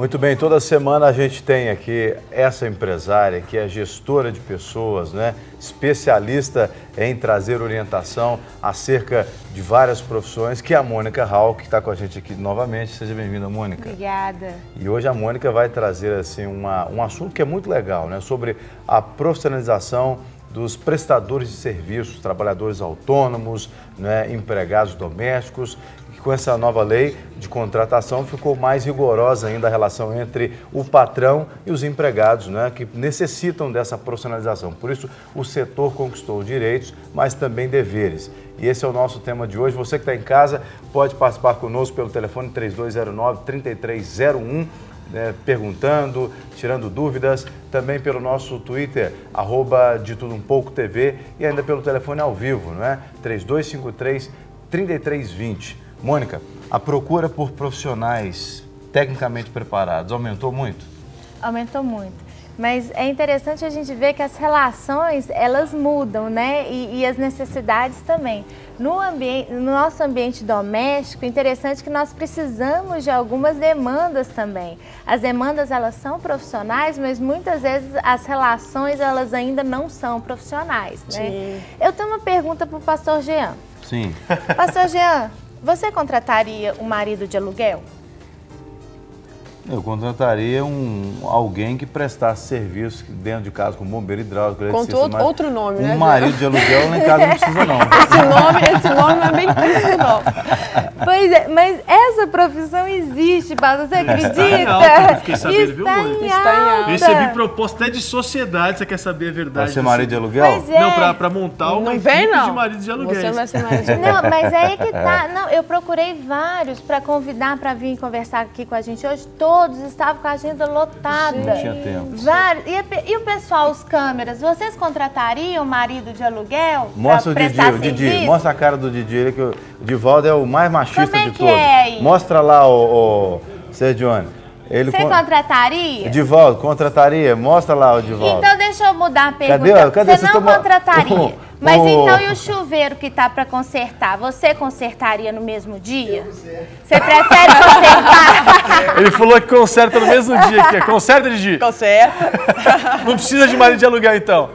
Muito bem, toda semana a gente tem aqui essa empresária que é gestora de pessoas, né? Especialista em trazer orientação acerca de várias profissões, que é a Mônica Hall, que está com a gente aqui novamente. Seja bem-vinda, Mônica. Obrigada. E hoje a Mônica vai trazer assim, um assunto que é muito legal, né? Sobre a profissionalização dos prestadores de serviços, trabalhadores autônomos, né? Empregados domésticos. Com essa nova lei de contratação ficou mais rigorosa ainda a relação entre o patrão e os empregados, né, que necessitam dessa profissionalização. Por isso, o setor conquistou direitos, mas também deveres. E esse é o nosso tema de hoje. Você que está em casa pode participar conosco pelo telefone 3209-3301, né, perguntando, tirando dúvidas, também pelo nosso Twitter, @DeTudoUmPoucoTV, e ainda pelo telefone ao vivo, né, 3253-3320. Mônica, a procura por profissionais tecnicamente preparados aumentou muito? Aumentou muito. Mas é interessante a gente ver que as relações, elas mudam, né? E as necessidades também. No nosso ambiente doméstico, interessante que nós precisamos de algumas demandas também. As demandas, elas são profissionais, mas muitas vezes as relações, elas ainda não são profissionais, né? Sim. Eu tenho uma pergunta para o pastor Jean. Sim. Pastor Jean, você contrataria um marido de aluguel? Eu contrataria alguém que prestasse serviço dentro de casa, como bombeiro hidráulico. Com outro nome, né? Um marido de aluguel lá em casa não precisa, não. Esse nome não é bem conhecido, não. Pois é, mas essa profissão existe, Paulo, você acredita? Está em alta, eu fiquei sabendo, viu, Mônica? Está em alta. Eu recebi proposta até de sociedade, você quer saber a verdade? Vai ser marido de aluguel? Pois é. Não, pra montar uma equipe de marido de aluguel. Você não vai ser marido de aluguel. Não, mas aí que tá. Não, eu procurei vários para convidar para vir conversar aqui com a gente hoje. Todos estavam com a agenda lotada. Não tinha tempo. Vários. E o pessoal, os câmeras, vocês contratariam marido de aluguel? Mostra o Didi, mostra a cara do Didi, ele que o Divaldo é o mais machista Como é de que todos. é aí? Mostra lá o Sergione. Você contrataria? Divaldo, contrataria? Mostra lá o Divaldo. Então deixa eu mudar a pergunta. Cadê? Você não contrataria. Mas então e o chuveiro que tá para consertar? Você consertaria no mesmo dia? Você prefere consertar? Ele falou que conserta no mesmo dia. Que conserta, Didi? Conserta. Não precisa de marido de aluguel, então.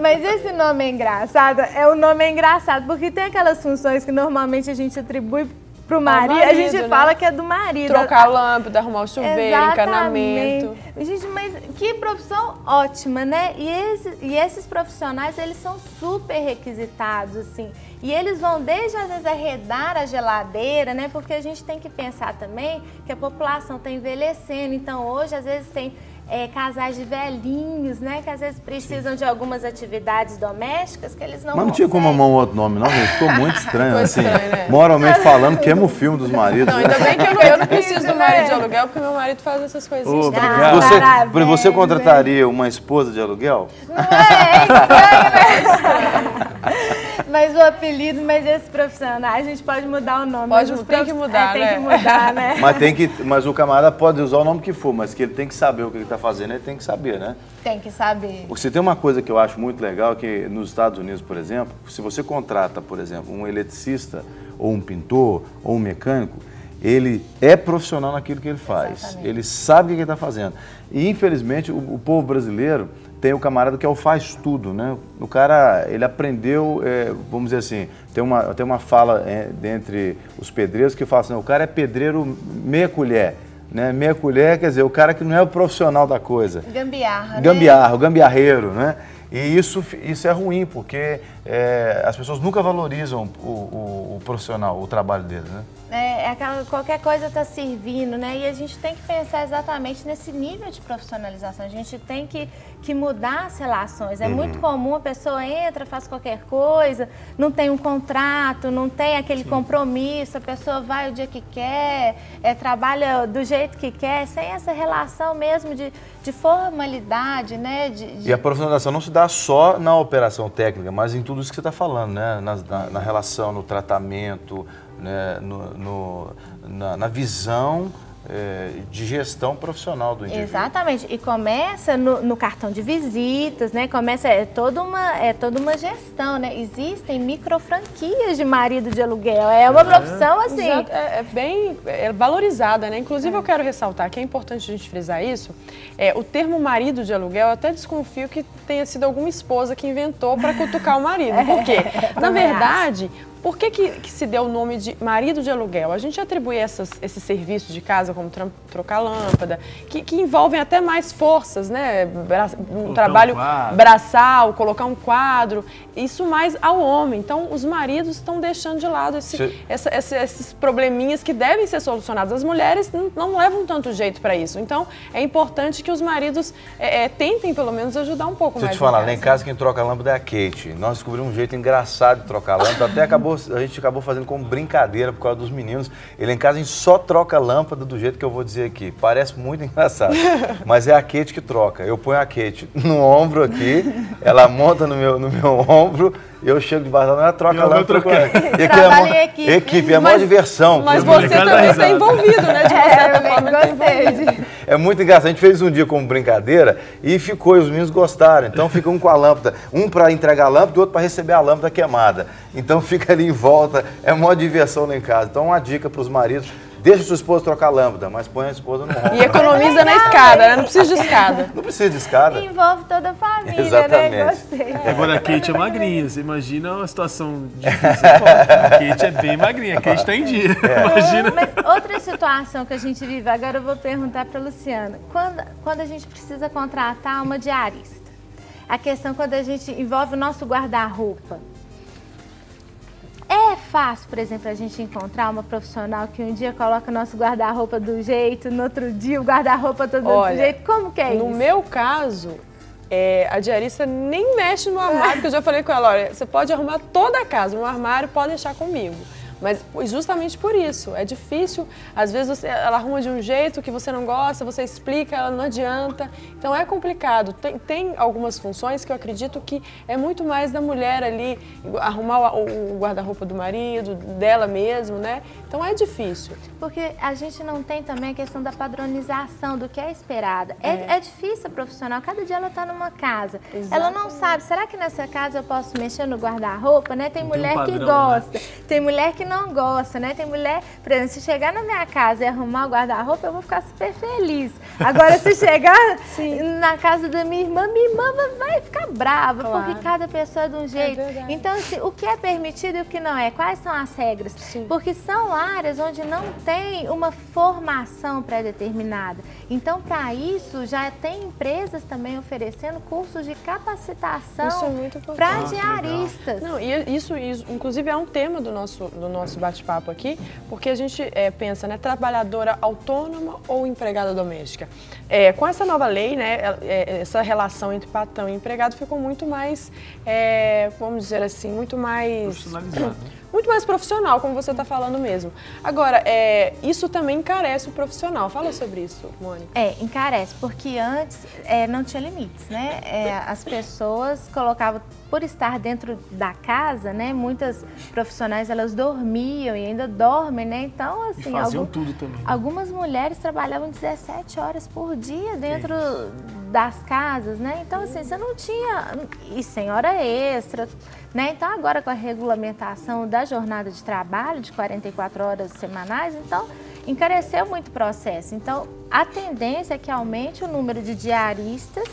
Mas esse nome é engraçado. O nome é engraçado porque tem aquelas funções que normalmente a gente atribui pro marido, a gente fala que é do marido. Trocar a lâmpada, arrumar o chuveiro, encanamento. Gente, mas que profissão ótima, né? E esses profissionais, eles são super requisitados, assim. E eles vão desde, às vezes, arredar a geladeira, né? Porque a gente tem que pensar também que a população está envelhecendo. Então, hoje, às vezes, tem casais de velhinhos, né? Que às vezes precisam de algumas atividades domésticas que eles não Mas não tinha como amar um outro nome, não, gente. Ficou muito estranho, assim. Estranho, né? Moralmente falando, queima o filme dos maridos. Não, ainda bem que eu não preciso do marido de aluguel, porque meu marido faz essas coisinhas. Obrigado. Você contrataria uma esposa de aluguel? Não é estranho, né? Mas o apelido, mas esse profissional, a gente pode mudar o nome. Tem que mudar, né? Tem que mudar, né? Mas o camarada pode usar o nome que for, mas que ele tem que saber o que ele está fazendo, ele tem que saber, né? Tem que saber. Você tem uma coisa que eu acho muito legal, que nos Estados Unidos, por exemplo, se você contrata, por exemplo, um eletricista, ou um pintor, ou um mecânico, ele é profissional naquilo que ele faz. Exatamente. Ele sabe o que ele está fazendo. E, infelizmente, o povo brasileiro tem o camarada que é o faz tudo, né? O cara, ele aprendeu, vamos dizer assim, tem uma fala dentre os pedreiros que fala assim, o cara é pedreiro meia colher, né? Meia colher quer dizer, o cara que não é o profissional da coisa. Gambiarra, Gambiarra, né? O gambiarreiro, né? E isso é ruim, porque as pessoas nunca valorizam o profissional, o trabalho deles, né? Qualquer coisa está servindo, né? E a gente tem que pensar exatamente nesse nível de profissionalização. A gente tem que mudar as relações. É muito comum a pessoa entra, faz qualquer coisa, não tem um contrato, não tem aquele compromisso, a pessoa vai o dia que quer, trabalha do jeito que quer, sem essa relação mesmo de formalidade, né? E a profissionalização não se dá só na operação técnica, mas em tudo isso que você está falando, né? Na relação, no tratamento, né? Na visão de gestão profissional do indivíduo. Exatamente, e começa no cartão de visitas, né? Começa, é toda uma gestão, né? Existem microfranquias de marido de aluguel, é uma profissão assim. Exato. É bem valorizada, né? Inclusive eu quero ressaltar que é importante a gente frisar isso, o termo marido de aluguel, eu até desconfio que tenha sido alguma esposa que inventou para cutucar o marido, por quê? Na verdade, por que se deu o nome de marido de aluguel? A gente atribui esses serviços de casa, como trocar lâmpada, que envolvem até mais forças, né? Um trabalho braçal, colocar um quadro, isso mais ao homem. Então, os maridos estão deixando de lado esses probleminhas que devem ser solucionados. As mulheres não levam tanto jeito para isso. Então, é importante que os maridos tentem, pelo menos, ajudar um pouco mais. Deixa eu te falar, lá em casa quem troca a lâmpada é a Kate. Nós descobrimos um jeito engraçado de trocar a lâmpada, até a gente acabou fazendo como brincadeira por causa dos meninos. Ele em casa a gente só troca a lâmpada do jeito que eu vou dizer aqui. Parece muito engraçado, mas é a Kate que troca. Eu ponho a Kate no ombro aqui, ela monta no meu ombro, eu chego debaixo dela, ela troca a lâmpada. Trabalha em equipe. Equipe, é maior diversão. Mas você também está envolvido, né? De uma certa forma, gostei. É muito engraçado. A gente fez um dia como brincadeira e ficou, e os meninos gostaram. Então fica um com a lâmpada, um para entregar a lâmpada e outro para receber a lâmpada queimada. Então fica ali em volta, é uma diversão lá em casa. Então uma dica para os maridos, deixa sua esposa trocar a lâmpada, mas põe a esposa no ombro. E economiza na escada, né? Não precisa de escada. Não precisa de escada. Envolve toda a família, exatamente, né? Gostei. Agora a Kate é magrinha, você imagina uma situação difícil. A Kate é bem magrinha, a Kate está em dia. Imagina. Mas outra situação que a gente vive, agora eu vou perguntar para a Luciana. Quando a gente precisa contratar uma diarista, a questão quando a gente envolve o nosso guarda-roupa, é fácil, por exemplo, a gente encontrar uma profissional que um dia coloca o nosso guarda-roupa do jeito, no outro dia o guarda-roupa todo do jeito? Como que é isso? No meu caso, a diarista nem mexe no armário, porque eu já falei com ela, olha, você pode arrumar toda a casa, um armário pode deixar comigo. Mas justamente por isso, é difícil, às vezes ela arruma de um jeito que você não gosta, você explica, ela não adianta, então é complicado. Tem algumas funções que eu acredito que é muito mais da mulher ali, arrumar o guarda-roupa do marido, dela mesmo, né? Então é difícil. Porque a gente não tem também a questão da padronização do que é esperada. É difícil a profissional, cada dia ela está numa casa. Exatamente. Ela não sabe, será que nessa casa eu posso mexer no guarda-roupa, né? Tem mulher que gosta, tem mulher que não gosta, né? Tem mulher, por exemplo, se chegar na minha casa e arrumar o guarda-roupa, eu vou ficar super feliz. Agora, se chegar na casa da minha irmã vai ficar brava, porque cada pessoa é de um jeito. Então, assim, o que é permitido e o que não é? Quais são as regras? Sim. Porque são áreas onde não tem uma formação pré-determinada. Então, para isso, já tem empresas também oferecendo cursos de capacitação para diaristas. Não, e isso, inclusive, é um tema do nosso bate-papo aqui, porque a gente pensa, né, trabalhadora autônoma ou empregada doméstica. Com essa nova lei, né, essa relação entre patrão e empregado ficou muito mais, vamos dizer assim, muito mais profissional, como você está falando mesmo. Agora, isso também encarece o profissional. Fala sobre isso, Mônica. Encarece, porque antes não tinha limites, né? As pessoas colocavam, por estar dentro da casa, né? Muitas profissionais, elas dormiam e ainda dormem, né? Então, assim, faziam tudo também. Algumas mulheres trabalhavam 17 horas por dia dentro das casas, né? Então, assim, você não tinha... E sem hora extra, né? Então, agora com a regulamentação da jornada de trabalho de 44 horas semanais, então, encareceu muito o processo. Então, a tendência é que aumente o número de diaristas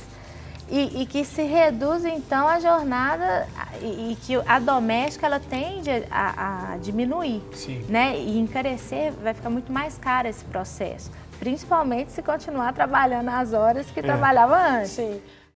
e que se reduza, então, a jornada e que a doméstica, ela tende a diminuir, né? E encarecer, vai ficar muito mais caro esse processo, principalmente se continuar trabalhando as horas que trabalhava antes. Sim.